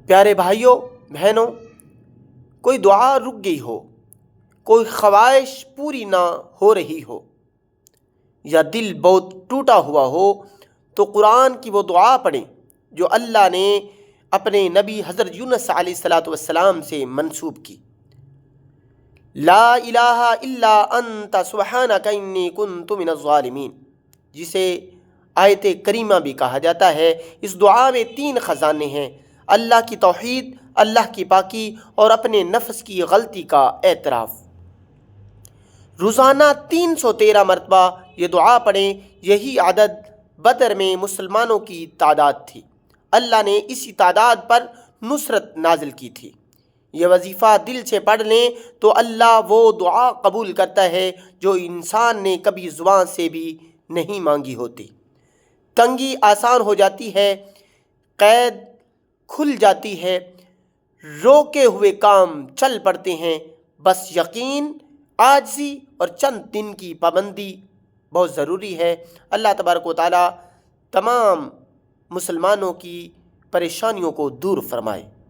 پیارے بھائیوں بہنوں، کوئی دعا رک گئی ہو، کوئی خواہش پوری نہ ہو رہی ہو، یا دل بہت ٹوٹا ہوا ہو، تو قرآن کی وہ دعا پڑھیں جو اللہ نے اپنے نبی حضرت یونس علیہ السلام سے منسوب کی۔ لا الہ الا انت سبحانک انی کنت من الظالمین، جسے آیت کریمہ بھی کہا جاتا ہے۔ اس دعا میں 3 خزانے ہیں: اللہ کی توحید، اللہ کی پاکی اور اپنے نفس کی غلطی کا اعتراف۔ روزانہ 313 مرتبہ یہ دعا پڑھیں۔ یہی عدد بدر میں مسلمانوں کی تعداد تھی۔ اللہ نے اسی تعداد پر نصرت نازل کی تھی۔ یہ وظیفہ دل سے پڑھ لیں تو اللہ وہ دعا قبول کرتا ہے جو انسان نے کبھی زبان سے بھی نہیں مانگی ہوتی۔ تنگی آسان ہو جاتی ہے، قید کھل جاتی ہے، روکے ہوئے کام چل پڑتے ہیں۔ بس یقین، عاجزی اور چند دن کی پابندی بہت ضروری ہے۔ اللہ تبارک و تعالی تمام مسلمانوں کی پریشانیوں کو دور فرمائے۔